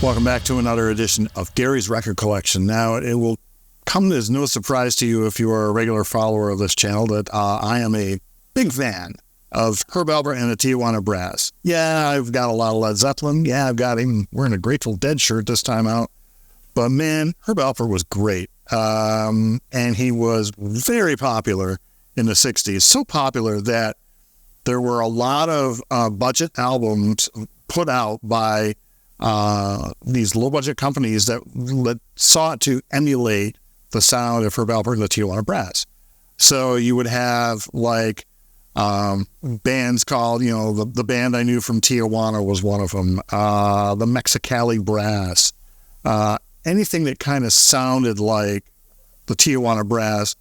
Welcome back to another edition of Gary's Record Collection. Now, it will come as no surprise to you if you are a regular follower of this channel that I am a big fan of Herb Alpert and the Tijuana Brass. Yeah, I've got a lot of Led Zeppelin. Yeah, I've got him wearing a Grateful Dead shirt this time out. But man, Herb Alpert was great. And he was very popular in the 60s. So popular that there were a lot of budget albums put out by these low-budget companies that sought to emulate the sound of Herb Alpert and the Tijuana Brass. So you would have like bands called, the band I knew from Tijuana was one of them, the Mexicali Brass, anything that kind of sounded like the Tijuana Brass.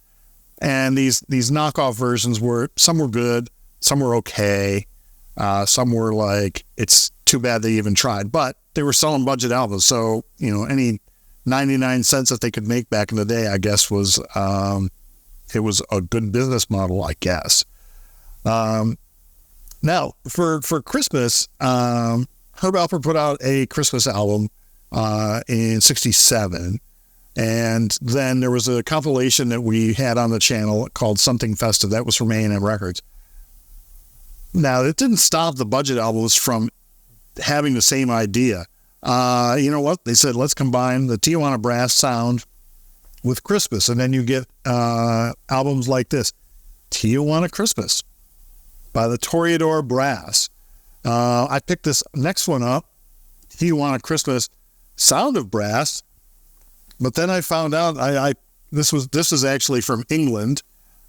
And these knockoff versions some were good, some were okay, some were like, it's too bad they even tried, but they were selling budget albums. So, any 99 cents that they could make back in the day, I guess was, it was a good business model, I guess. Now for Christmas, Herb Alpert put out a Christmas album, in 67. And then there was a compilation that we had on the channel called Something Festive. That was from A&M Records. Now, it didn't stop the budget albums from having the same idea. You know what? They said, let's combine the Tijuana Brass sound with Christmas. And then you get albums like this, Tijuana Christmas by the Toreador Brass. I picked this next one up, Tijuana Christmas, Sound of Brass. But then I found out this is actually from England.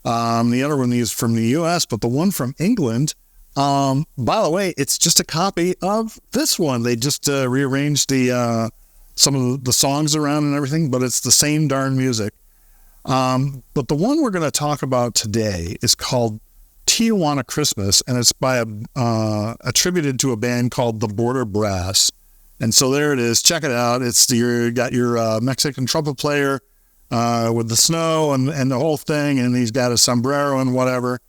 The other one is from the U.S., but the one from England, by the way, it's just a copy of this one. They just rearranged some of the songs around and everything, but it's the same darn music. But the one we're going to talk about today is called Tijuana Christmas, and it's by attributed to a band called the Border Brass. And so there it is. Check it out. You got your Mexican trumpet player with the snow and the whole thing, and he's got a sombrero and whatever.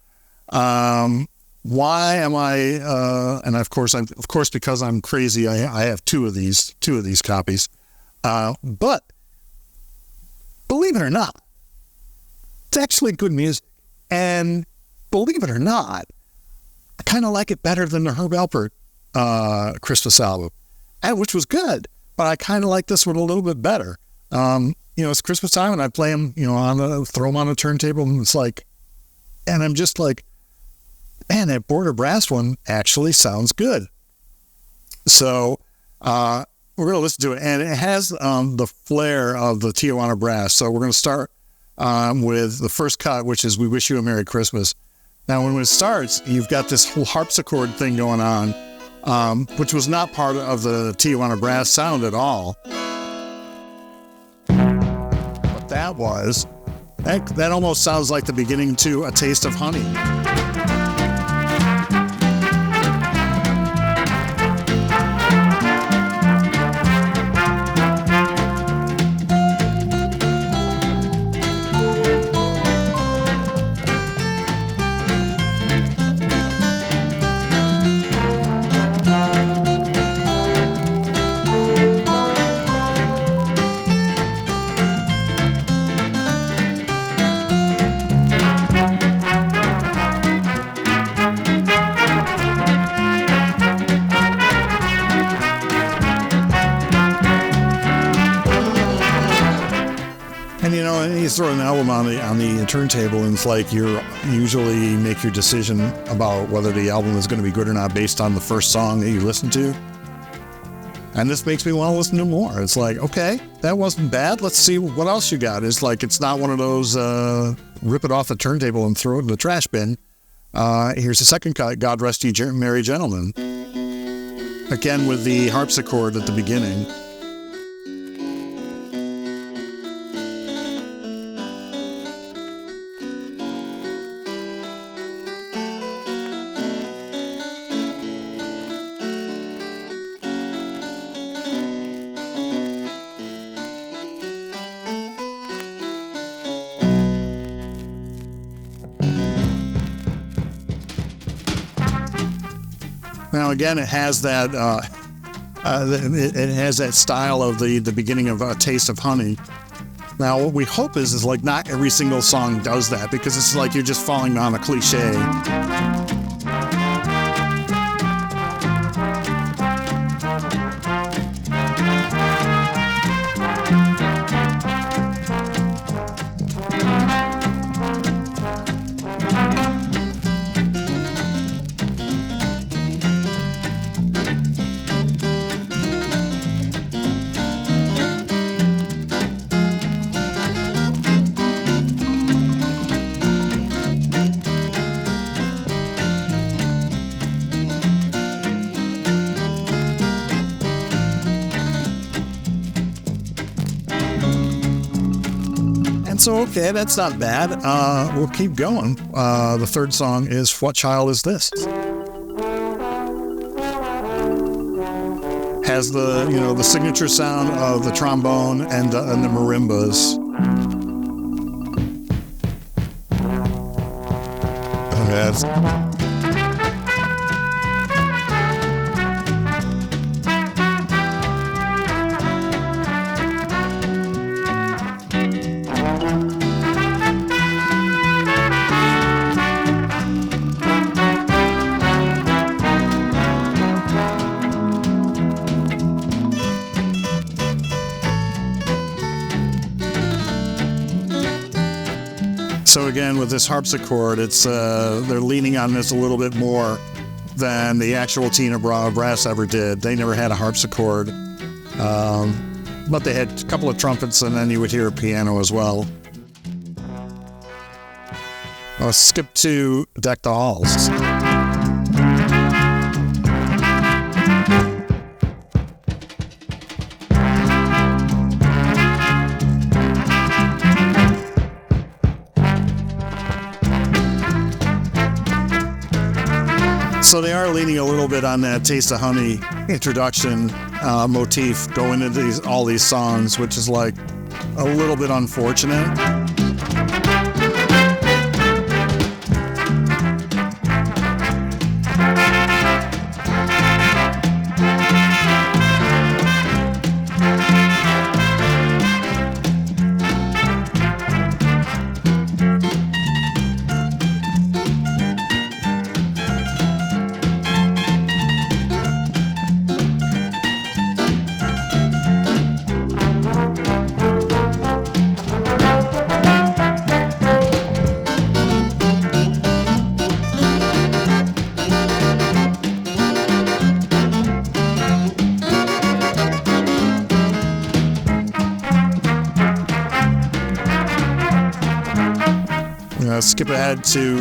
Why am I? And of course because I'm crazy. I have two of these copies. But believe it or not, it's actually good music. And believe it or not, I kind of like it better than the Herb Alpert Christmas album, which was good. But I kind of like this one a little bit better. It's Christmas time, and I play them, throw them on a turntable, and it's like, and I'm just like, man, that Border Brass one actually sounds good. So we're going to listen to it, and it has the flair of the Tijuana Brass. So we're going to start with the first cut, which is We Wish You a Merry Christmas. Now, when it starts, you've got this whole harpsichord thing going on, which was not part of the Tijuana Brass sound at all. But that almost sounds like the beginning to A Taste of Honey. He's throwing an album on the turntable, and it's like you usually make your decision about whether the album is going to be good or not based on the first song that you listen to. And this makes me want to listen to more. It's like, okay, that wasn't bad. Let's see what else you got. It's like, it's not one of those rip it off the turntable and throw it in the trash bin. Here's the second cut, God Rest Ye Merry Gentlemen. Again with the harpsichord at the beginning. Now, again, it has that It has that style of the beginning of A Taste of Honey. Now, what we hope is like not every single song does that, because it's like you're just falling on a cliche. So, okay, that's not bad. We'll keep going. The third song is What Child Is This? Has the signature sound of the trombone and the marimbas. So again, with this harpsichord, it's they're leaning on this a little bit more than the actual Tijuana Brass ever did. They never had a harpsichord, but they had a couple of trumpets, and then you would hear a piano as well. Let's skip to Deck the Halls. So they are leaning a little bit on that Taste of Honey introduction motif going into all these songs, which is like a little bit unfortunate. Skip ahead to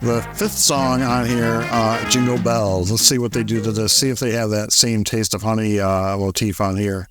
the fifth song on here, Jingle Bells. Let's see what they do to this. See if they have that same Taste of Honey motif on here.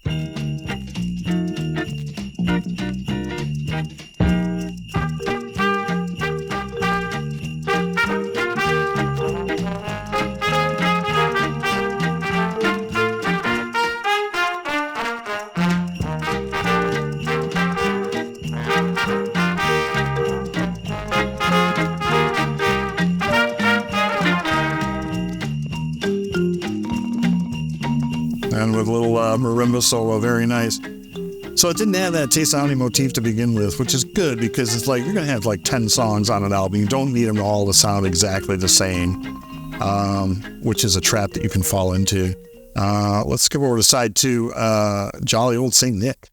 And with a little marimba solo, very nice. So it didn't have that Taste of Honey motif to begin with, which is good because it's like you're going to have like 10 songs on an album. You don't need them all to sound exactly the same, which is a trap that you can fall into. Let's skip over to side 2, Jolly Old St. Nick.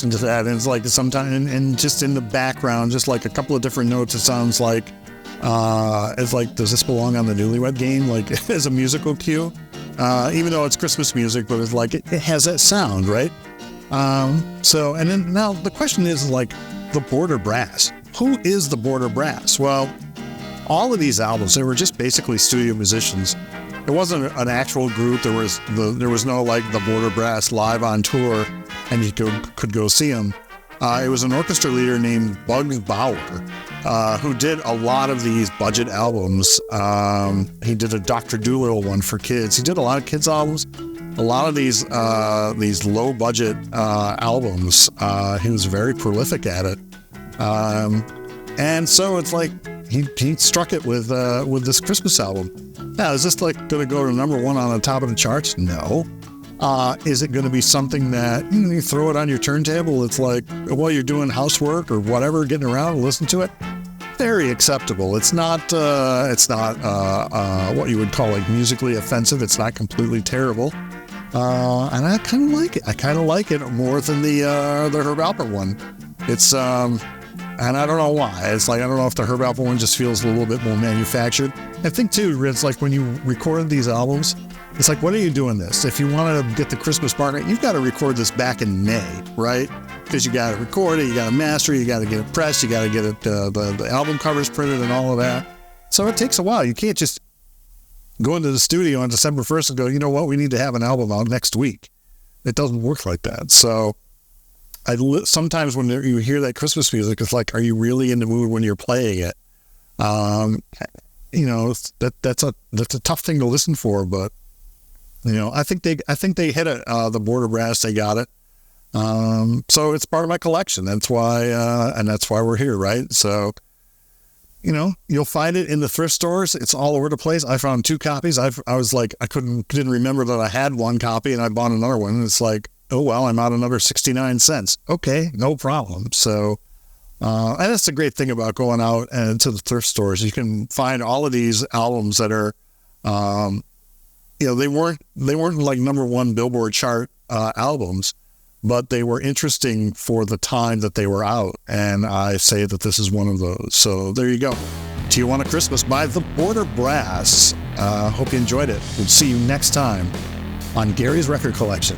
listen to that, and it's like sometimes, and just in the background, just like a couple of different notes, it sounds like, it's like, does this belong on the Newlywed Game? Like as a musical cue, even though it's Christmas music, but it's like, it has that sound, right? So, and then now the question is like the Border Brass. Who is the Border Brass? Well, all of these albums, they were just basically studio musicians. It wasn't an actual group. There was no like the Border Brass live on tour, and you could go see them. It was an orchestra leader named Bugs Bauer, who did a lot of these budget albums. He did a Dr. Dolittle one for kids. He did a lot of kids albums. A lot of these low budget albums. He was very prolific at it, and so it's like he struck it with this Christmas album. Now, is this like going to go to number one on the top of the charts? No. Is it going to be something that you throw it on your turntable? It's like while you're doing housework or whatever, getting around and listen to it. Very acceptable. It's not what you would call like musically offensive. It's not completely terrible. And I kind of like it. I kind of like it more than the Herb Alpert one. It's and I don't know why. It's like, I don't know if the Herb Alpert one just feels a little bit more manufactured. I think too, it's like when you record these albums, it's like, when are you doing this? If you want to get the Christmas market, you've got to record this back in May, right? Because you got to record it, you got to master it, you got to get it pressed, you got to get it the album covers printed and all of that. So it takes a while. You can't just go into the studio on December 1st and go, you know what, we need to have an album out next week. It doesn't work like that. So sometimes when you hear that Christmas music, it's like, are you really in the mood when you're playing it? That's a tough thing to listen for, but I think they hit it. The Border Brass, they got it. So it's part of my collection. That's why, and that's why we're here, right? So, you'll find it in the thrift stores. It's all over the place. I found 2 copies. I was like, didn't remember that I had 1 copy, and I bought another one. And it's like, oh well, I'm out another 69 cents. Okay, no problem. So, and that's the great thing about going out and to the thrift stores. You can find all of these albums that are, they weren't like number 1 Billboard chart albums, but they were interesting for the time that they were out. And I say that this is one of those. So there you go. Tijuana Christmas by the Border Brass. Hope you enjoyed it. We'll see you next time on Gary's Record Collection.